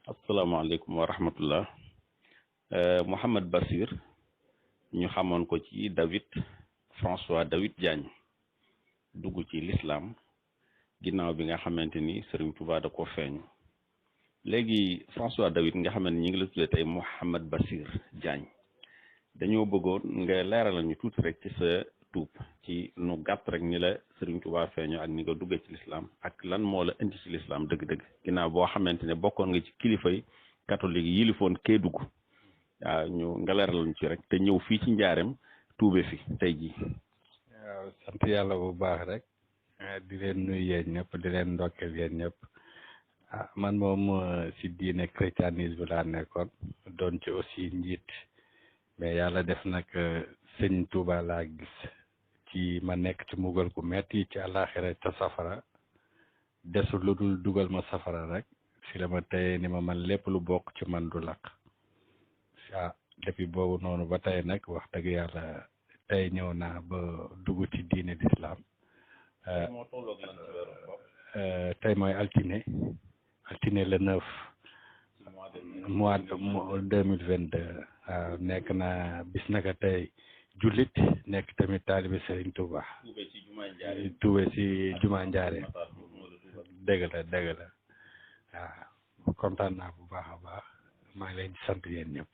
asalaamaaleykum wa rahmatullah Mouhamed Bassir ñu xamoon ko ci François David Diagne dugg ci l'islam ginnaaw bi nga xamante ni Serigne Touba da ko feeñu léegi François David nga xamante ni ñu ngi la tuddee tey Mouhamed Bassir Diagne dañoo bëggoon nga leeralal ñu tuuti rek ci sa tuub ci nu gàtt rek ni la Serigne Touba feeñu ak ni nga duggee ci l'islam ak lan moo la indi ci l'islam dëgg-dëgg ginnaaw boo xamante ne bokkoon nga ci kilifa yi catholique yi yilifoon Kédougou waaw ñu nga leeralal ñu ci rek te ñëw fii ci njaareem tuube fi tey jii. waaw sant yàlla bu baax rek di leen nuyu yéen ñëpp di leen ndokkeel yéen ñëpp man moom si diine christianisme laa nekkoon doon ci aussi njiit mais yàlla def nag sëñ Touba laa gis ci ma nekk ci mugal gu metti ci àllaaxira ca safara desul lu dul dugal ma safara rek si la ma tey ni ma man lépp lu bokk ci man du lakk depuis boobu noonu ba tey nag wax dëgg yàlla tey ñëw naa ba dugg ci diine l'islam tey mooy altine le 9 mois 2022 waaw nekk naa bis naka tey jullit nekk tamit taalibe Serigne Touba tuube si Juma Njaare dëgg la waaw kontaan naa bu baax a baax maa ngi leen di sant yéen ñëpp.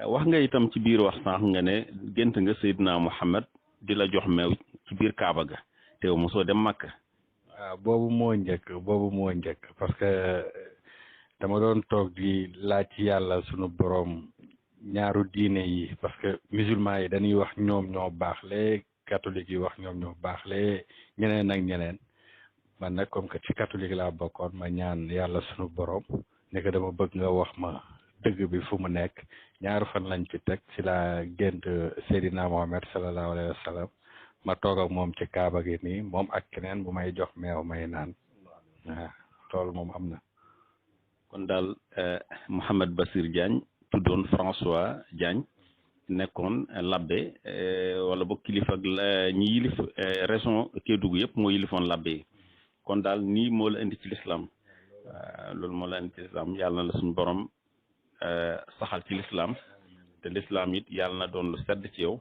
wax nga itam ci biir wax sànq nga ne gént nga Seydina Mouhamed di la jox meew ci biir Kaaba ga teew mosoo dem Makka. waaw boobu moo njëkk parce que dama doon toog di laaj ci yàlla sunu borom ñaaru diine yi parce que musulman yi dañuy wax ñoom ñoo baax le catholique yi wax ñoom ñoo baax le ñeneen ak ñeneen man nag comme que ci catholique laa bokkoon ma ñaan yàlla sunu borom ne que dama bëgg nga wax ma dëgg bi fu mu nekk ñaaru fan lañ ci teg si la gént Seydina Mohamed sallallahu alayhi wa sallam ma toog ak moom ci Kaaba gi nii moom ak keneen bu may jox meew may naan waaw loolu moom am na. kon daal Mouhamed Bassir Diagne tuddoon François Diagne nekkoon labbe wala boog kilifa ak ñi yilif région Kédougou yëpp moo yilifoon labbe yi kon daal nii moo la indi ci l'islam loolu moo la indi ci l'islam yàlla na la suñu borom saxal ci l'islam te l'islam it yàlla na doon lu sedd ci yow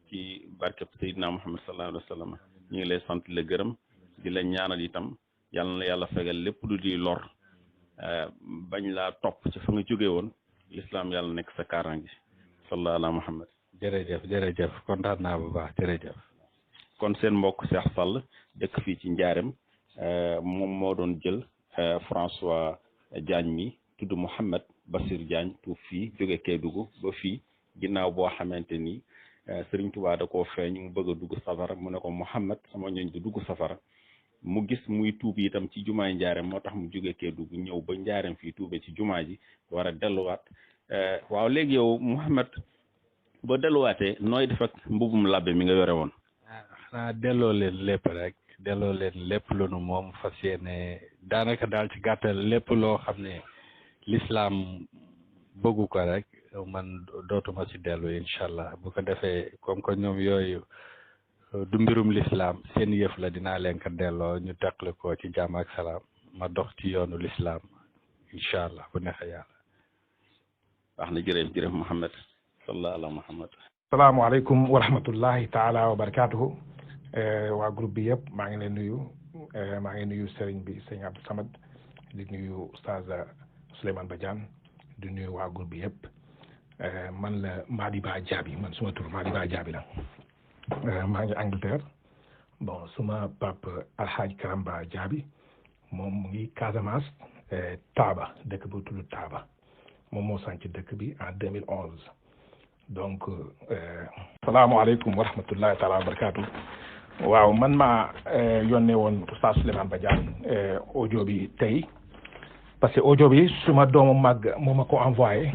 ci barkeb Seydina Muhammad sallallahu alayhi wa sallam ñu ngi lay sant la gërëm di la ñaanal itam yàlla na yàlla fegal lépp lu di lor bañ laa topp ci fa nga jóge woon l'islam yàlla nekk sa kaaraange sallallahu ala Muhammad. jërëjëf kontaan naa bu baax jërëjëf. kon seen mbokk Cheikh Sall dëkk fii ci Njaareem moom moo doon jël François Diagne mi tudd Mouhamed Bassir Diagne tuub fii jóge Kédougou ba fii ginnaaw boo xamante ni Serigne Touba da koo feeñ mu bëgg a dugg safara mu ne ko Mouhamed sama ñooñ du dugg safara mu gis muy tuub itam ci jumaay Njaareem moo tax mu jóge Kédougou ñëw ba Njaareem fii tuube ci jumaa ji war a delluwaat waaw léegi yow Mouhamed boo delluwaatee nooy def ak mbubum labbe mi nga yore woon. xanaa delloo leen lépp rek delloo leen lépp lu nu moom fas yéene daanaka daal ci gàttal lépp loo xam ne l'islam bëggu ko rek man dootuma ci dellu incha allah bu ko defee comme que ñoom yooyu du mbirum l'islam seen yëf la dinaa leen ko delloo ñu teqale ko ci jàmm ak salaam ma dox ci yoonu l'islam incha allah bu neexee yàlla. wax na jërëjëf Mouhamed sallallahu ala Muhammad. salaamaaleykum wa rahmatullahi taala wa barakaatuhu waa groupe bi yëpp maa ngi leen nuyu maa ngi nuyu sëriñ bi sëriñ Abdou Samad di nuyu Oustaz Souleymane Badiane di nuyu waa groupe bi yëpp man la Madiba Diaby man suma tur Madiba Diaby la maa ngi Angleterre bon suma pap Alhaaj Karamba Diaby moom mu ngi Casamance Taba dëkk bu tudd Taba moom moo sanc dëkk bi en 2011 donc salaamaaleykum wa rahmatullahi taala wa barakaatu waaw man maa yónnee woon Oustaz Souleymane Badiane audio bi tey parce que audio bi suma doomu mag moo ma ko envoyé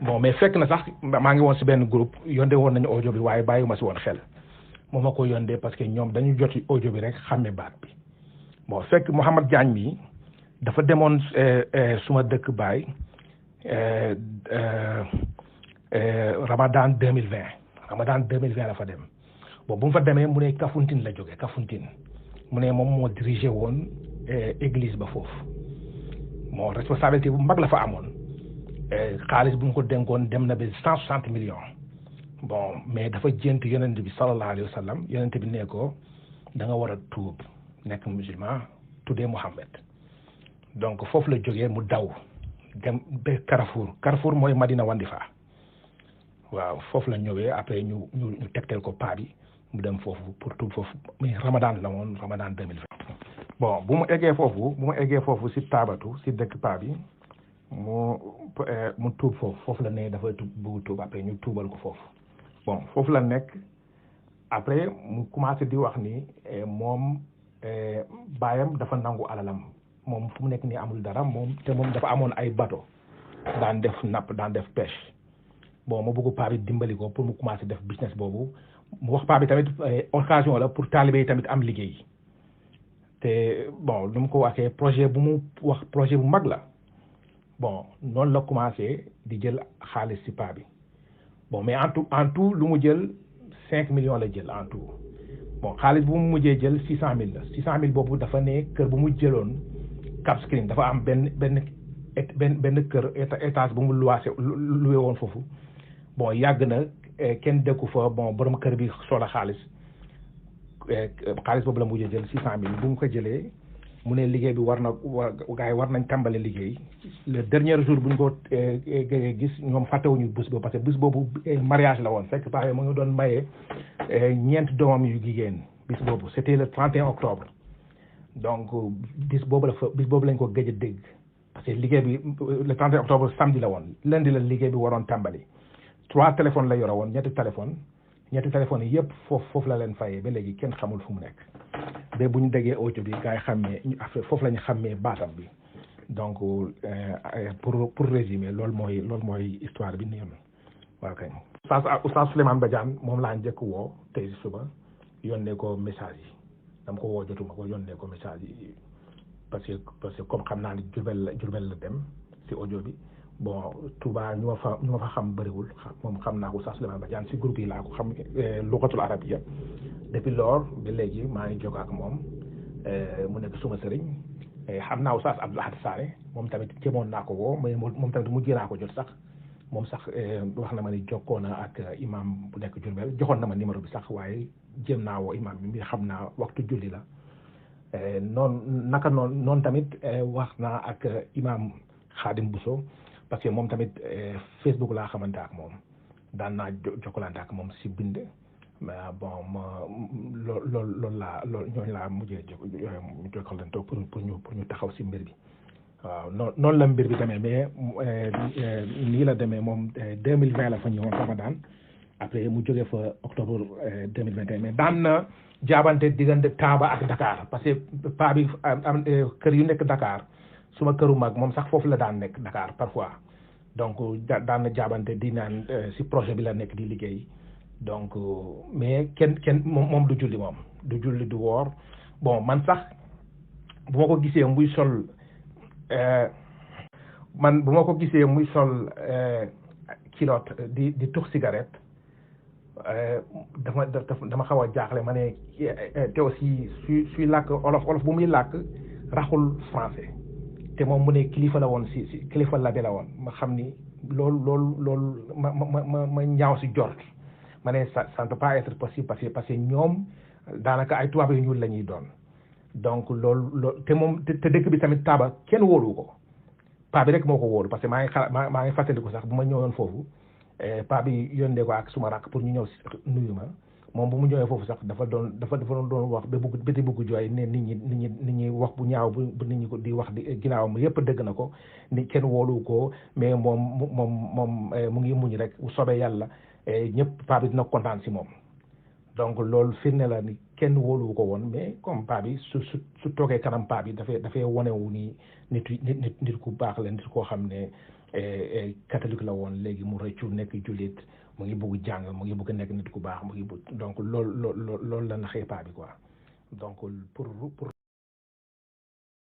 bon mais fekk na sax maa ngi woon si benn groupe yónnee woon nañu audio bi waaye bàyyiwuma si woon xel moo ma ko yónnee parce que ñoom dañu joti audio bi rek xàmme baat bi bon fekk Mouhamed Diagne mi dafa demoon suma dëkk baay Ramadan 2020 la fa dem bon bu mu fa demee mu ne Kafountine la jógee Kafountine mu ne moom moo dirigé woon église ba foofu moo responsabilité bu mag la fa amoon xaalis bu mu ko dénkoon dem na ba 160 millions bon mais dafa jént yonent bi sallallahu alayhi wa sallam yonent bi ne ko da nga war a tuub nekk musulman tuddee Muhammad donc foofu la jógee mu daw dem ba Carrefour mooy Madina Wandifa waaw foofu la ñëwee après ñu tegtal ko paa bi mu dem foofu pour tuub foofu mais Ramadan la woon Ramadan 2020 bon bu mu eggee foofu si taabatu si dëkk paa bi mu tuub foofu la ne dafay bëgg tuub après ñu tuubal ko foofu bon foofu la nekk après mu commencé di wax ni moom baayam dafa nangu alalam moom fu mu nekk nii amul dara moom dafa amoon ay bateau daan def napp daan def pêche bon mu bëgg paa bi dimbali ko pour mu commencé def business boobu mu wax paa bi tamit occasion la pour taalibe yi tamit am liggéey te bon lu mu ko waxee projet bu mag la bon noonu la commencé di jël xaalis si paa bi bon mais en tout lu mu jël 5 millions la jël en tout bon xaalis bu mu mujjee jël 600 000 la 600 000 boobu dafa ne kër bu mu jëloon Cap Skirring dafa am benn kër étage bu mu loué woon foofu bon yàgg na kenn dëkku fa bon borom kër bi soxla xaalis boobu la mujjee jël 600 000 bu mu ko jëlee mu ne liggéey bi gars yi war nañ tàmbale liggéey le dernier jour bu ñu ko gis ñoom fàttewuñu bés boobu parce que bés boobu mariage la woon fekk paa mu ngi doon maye 9 doomam yu jigéen bés boobu c'était le 31 octobre donc bés boobu lañ ko gëj a dégg parce que liggéey bi le 31 octobre samedi la woon lundi la liggéey bi waroon tàmbali 3 téléphones la yore woon ñetti téléphones yi yëpp foofu la leen fayee ba léegi kenn xamul fu mu nekk ba bu ñu déggee audio bi gars yi xàmmee foofu la ñu xàmmee baatam bi donc pour résumer loolu mooy histoire bi nii waaw kay. Oustaz Souleymane Badiane moom laa njëkk woo tey si suba yónnee ko message yi dama ko woo jotuma ko yónnee ko message yi parce que comme xam naa ni Jurbel la dem si audio bi bon Touba ñu ma fa xam bëriwul moom xam naa ko Oustaz Souleymane Badiane si groupe yi laa ko xam lugatul arabia depuis lors ba léegi maa ngi jóg ak moom mu nekk suma sëriñ xam naa Oustaz Abdou Lahad Sané moom tamit jéemoon naa ko woo mais moom tamit mujjee naa ko jot sax moom sax wax na ma ni jokkoo na ak imam bu nekk Jurbel joxoon na ma numéro bi sax waaye jéem naa woo imam bi xam naa waxtu julli la noonu tamit wax naa ak imam Khadim Bousso parce que moom tamit Facebook laa xamante ak moom daan naa jokkalante ak moom si bind mais bon ñooñu laa mujjee jokkalante pour ñu taxaw si mbir bi waaw noonu la mbir bi demee mais nii la demee moom 2020 la fa ñëwoon Ramadan après mu jógee fa octobre 2021 mais daan na jaabante diggante Tamba ak Dakar parce que paa bi am kër yu nekk Dakar suma këru mag moom sax foofu la daan nekk Dakar parfois donc daan na jaabante di naan si projet bi la nekk di liggéey donc mais kenn moom du julli du woor bon man sax bu ma ko gisee muy sol kilote di tux cigarette dama xaw a jaaxle ma ne te aussi suy làkk olof bu muy làkk raxul français te moom mu ne kilifa la woon si kilifa la bi la woon ma xam ni loolu ma ñaaw si jort ma ne ça ne peut pas être possible parce que ñoom daanaka ay tubaab yu ñuul la ñuy doon donc loolu te moom te dëkk bi tamit Tamba kenn wóolu ko paa bi rek moo ko wóolu parce que maa ngi fàttaliku sax bu ma ñëwoon foofu paa bi yónnee ko ak suma rakk pour ñu ñëw nuyu ma moom bu mu ñëwee foofu sax dafa doon wax ba bugg jooy ne nit ñi wax bu ñaaw bu nit ñi ko di wax di ginnaawam yëpp dégg na ko ni kenn wóolu ko mais moom mu ngi muñ rek bu soobee yàlla ñëpp paa bi dina kontaan si moom donc loolu firnde la ni kenn wóoluwu ko woon mais comme paa bi su toogee kanam paa bi dafay wonewu ni nit ku baax la nit koo xam ne catholique la woon léegi mu rëccu nekk jullit mu ngi bëgg jàng mu ngi bëgg nekk nit ku baax mu ngi bëgg donc loolu la naxee paa bi quoi donc pour